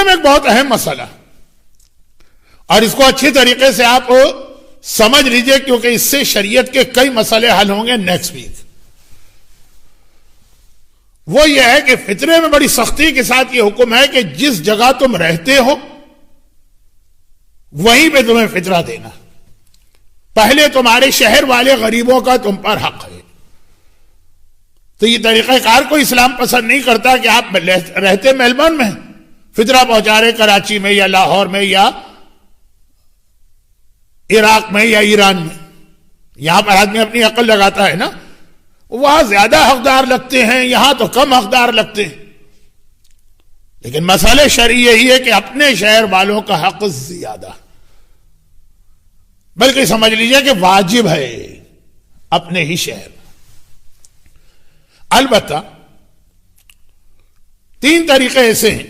ایک بہت اہم مسئلہ، اور اس کو اچھی طریقے سے آپ سمجھ لیجئے، کیونکہ اس سے شریعت کے کئی مسئلے حل ہوں گے نیکسٹ ویک۔ وہ یہ ہے کہ فطرے میں بڑی سختی کے ساتھ یہ حکم ہے کہ جس جگہ تم رہتے ہو وہیں پہ تمہیں فطرہ دینا۔ پہلے تمہارے شہر والے غریبوں کا تم پر حق ہے۔ تو یہ طریقہ کار کو اسلام پسند نہیں کرتا کہ آپ رہتے میلبورن میں فطرہ پہنچا رہے کراچی میں یا لاہور میں یا عراق میں یا ایران میں۔ یہاں پر آدمی اپنی عقل لگاتا ہے نا، وہاں زیادہ حقدار لگتے ہیں، یہاں تو کم حقدار لگتے ہیں۔ لیکن مسئلہ شرعی یہی ہے کہ اپنے شہر والوں کا حق زیادہ، بلکہ سمجھ لیجئے کہ واجب ہے اپنے ہی شہر۔ البتہ 3 طریقے ایسے ہیں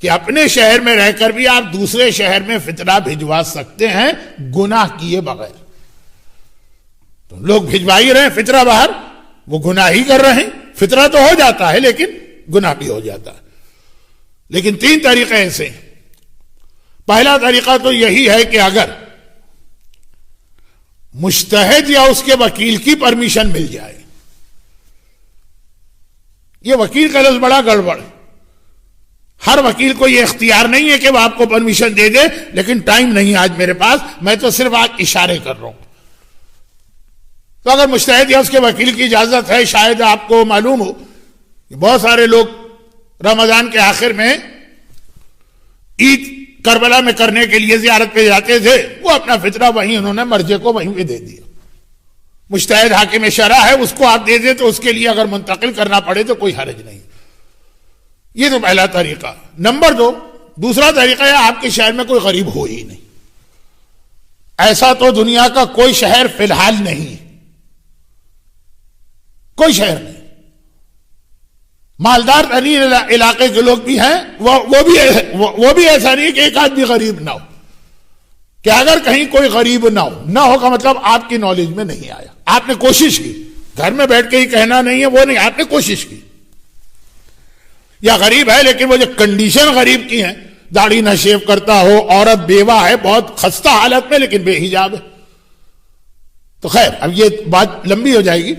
کہ اپنے شہر میں رہ کر بھی آپ دوسرے شہر میں فطرہ بھجوا سکتے ہیں گناہ کیے بغیر۔ تو لوگ بھجوا ہی رہے ہیں فطرہ باہر، وہ گناہ ہی کر رہے ہیں۔ فطرہ تو ہو جاتا ہے لیکن گناہ بھی ہو جاتا ہے۔ لیکن 3 طریقے ایسے ہیں۔ پہلا طریقہ تو یہی ہے کہ اگر مجتہد یا اس کے وکیل کی پرمیشن مل جائے۔ یہ وکیل کا لفظ بڑا گڑبڑ ہے۔ ہر وکیل کو یہ اختیار نہیں ہے کہ وہ آپ کو پرمیشن دے دے، لیکن ٹائم نہیں آج میرے پاس، میں تو صرف آج اشارے کر رہا ہوں۔ تو اگر مجتہد یا اس کے وکیل کی اجازت ہے، شاید آپ کو معلوم ہو کہ بہت سارے لوگ رمضان کے آخر میں عید کربلا میں کرنے کے لیے زیارت پہ جاتے تھے، وہ اپنا فطرہ وہیں انہوں نے مرجے کو وہیں پہ دے دیا۔ مجتہد حاکم شرع ہے، اس کو آپ دے دیں تو اس کے لیے اگر منتقل کرنا پڑے تو کوئی حرج نہیں۔ یہ تو پہلا طریقہ۔ نمبر 2، دوسرا طریقہ ہے آپ کے شہر میں کوئی غریب ہو ہی نہیں۔ ایسا تو دنیا کا کوئی شہر فی الحال نہیں، کوئی شہر نہیں۔ مالدار ترین علاقے کے لوگ بھی ہیں، وہ بھی ایسا نہیں کہ ایک آدمی غریب نہ ہو۔ کہ اگر کہیں کوئی غریب نہ ہو کا مطلب آپ کی نالج میں نہیں آیا، آپ نے کوشش کی، گھر میں بیٹھ کے ہی کہنا نہیں ہے وہ نہیں، آپ نے کوشش کی۔ یا غریب ہے لیکن وہ جو کنڈیشن غریب کی ہیں، داڑھی نہ شیو کرتا ہو، عورت بیوہ ہے بہت خستہ حالت میں لیکن بے حجاب ہے، تو خیر اب یہ بات لمبی ہو جائے گی۔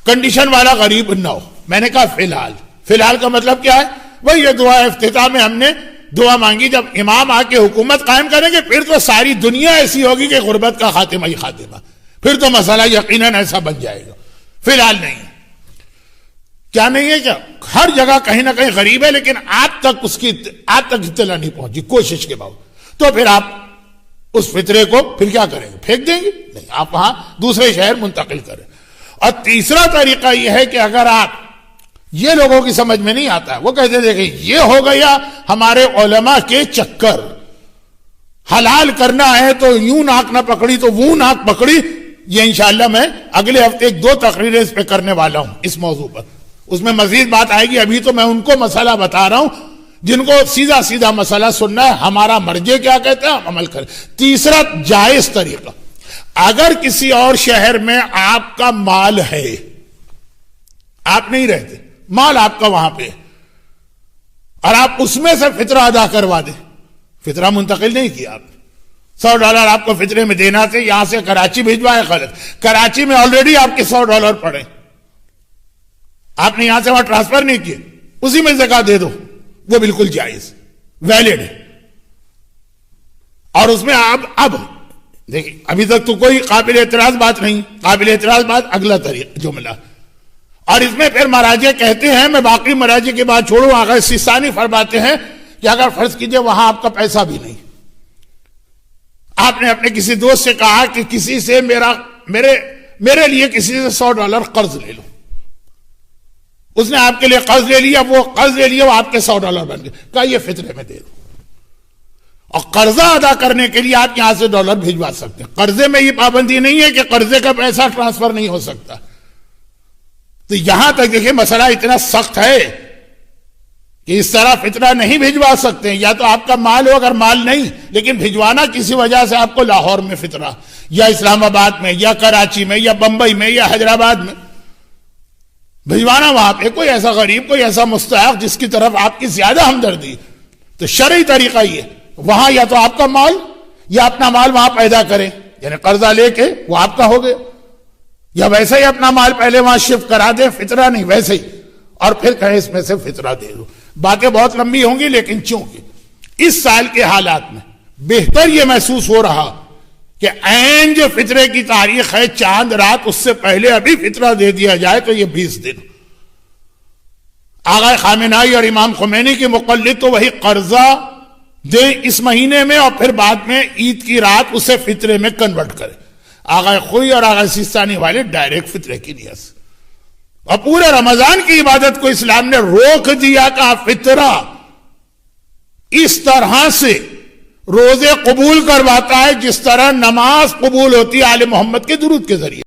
کنڈیشن والا غریب نہ ہو۔ میں نے کہا فی الحال کا مطلب کیا ہے؟ وہی یہ دعا افتتاح میں ہم نے دعا مانگی، جب امام آ کے حکومت قائم کریں گے پھر تو ساری دنیا ایسی ہوگی کہ غربت کا خاتمہ ہی خاتمہ، پھر تو مسئلہ یقیناً ایسا بن جائے گا۔ فی الحال نہیں۔ کیا نہیں ہے؟ کیا ہر جگہ کہیں نہ کہیں غریب ہے لیکن آپ تک اطلاع نہیں پہنچی کوشش کے باوجود، تو پھر آپ اس فطرے کو پھر کیا کریں گے؟ پھینک دیں گے؟ نہیں، آپ وہاں دوسرے شہر منتقل کریں۔ اور تیسرا طریقہ یہ ہے کہ اگر آپ، یہ لوگوں کی سمجھ میں نہیں آتا ہے، وہ کہتے دیکھیں یہ ہو گیا ہمارے علماء کے چکر، حلال کرنا ہے تو یوں ناک نہ پکڑی تو وہ ناک پکڑی۔ یہ انشاءاللہ میں اگلے ہفتے 1-2 تقریریں اس پہ کرنے والا ہوں اس موضوع پر، اس میں مزید بات آئے گی۔ ابھی تو میں ان کو مسئلہ بتا رہا ہوں جن کو سیدھا سیدھا مسئلہ سننا ہے، ہمارا مرجع کیا کہتے ہیں ہم عمل کریں۔ تیسرا جائز طریقہ، اگر کسی اور شہر میں آپ کا مال ہے، آپ نہیں رہتے، مال آپ کا وہاں پہ، اور آپ اس میں سے فطرہ ادا کروا دیں۔ فطرہ منتقل نہیں کیا آپ، $100 آپ کو فطرے میں دینا تھے، یہاں سے کراچی بھیجوائے، غلط، کراچی میں آلریڈی آپ کے $100 پڑے، آپ نے یہاں سے وہاں ٹرانسفر نہیں کیے، اسی میں زکوٰۃ دے دو، وہ بالکل جائز ویلڈ ہے۔ اور اس میں آپ اب دیکھیں ابھی تک تو کوئی قابل اعتراض بات نہیں، قابل اعتراض بات اگلا طریقہ جملہ، اور اس میں پھر مراجع کہتے ہیں، میں باقی مراجع کی بات چھوڑوں، آغا سیستانی فرماتے ہیں کہ اگر فرض کیجئے وہاں آپ کا پیسہ بھی نہیں، آپ نے اپنے کسی دوست سے کہا کہ کسی سے میرے لیے کسی سے $100 قرض لے لو، اس نے آپ کے لیے قرض لے لیا، وہ قرض لے لیا، وہ آپ کے $100 بن گئے، کہا یہ فطرے میں دے دو۔ اور قرضہ ادا کرنے کے لیے آپ یہاں سے ڈالر بھیجوا سکتے ہیں، قرضے میں یہ پابندی نہیں ہے کہ قرضے کا پیسہ ٹرانسفر نہیں ہو سکتا۔ تو یہاں تک دیکھیں مسئلہ اتنا سخت ہے کہ اس طرح فطرہ نہیں بھجوا سکتے ہیں، یا تو آپ کا مال ہو، اگر مال نہیں لیکن بھجوانا کسی وجہ سے آپ کو لاہور میں فطرہ، یا اسلام آباد میں، یا کراچی میں، یا بمبئی میں، یا حیدرآباد میں بھجوانا، وہاں پہ کوئی ایسا غریب، کوئی ایسا مستحق جس کی طرف آپ کی زیادہ ہمدردی، تو شرعی طریقہ یہ وہاں یا تو آپ کا مال یا اپنا مال وہاں پیدا کریں، یعنی قرضہ لے کے وہ آپ کا ہو گیا، یا ویسے ہی اپنا مال پہلے وہاں شفٹ کرا دیں، فطرہ نہیں ویسے ہی، اور پھر کہیں اس میں سے فطرہ دے دو۔ باتیں بہت لمبی ہوں گی، لیکن چونکہ اس سال کے حالات میں بہتر یہ محسوس ہو رہا کہ عین جو فطرے کی تاریخ ہے چاند رات، اس سے پہلے ابھی فطرہ دے دیا جائے تو یہ 20 دن۔ آغا خامنہئی اور امام خمینی کے مقلد تو وہی قرضہ دیں اس مہینے میں اور پھر بعد میں عید کی رات اسے فطرے میں کنورٹ کرے۔ آغا خوئی اور آغا سیستانی والے ڈائریکٹ فطرے کی نیت سے، اور پورے رمضان کی عبادت کو اسلام نے روک دیا کہ فطرہ اس طرح سے روزے قبول کرواتا ہے جس طرح نماز قبول ہوتی ہے آل محمد کے درود کے ذریعے۔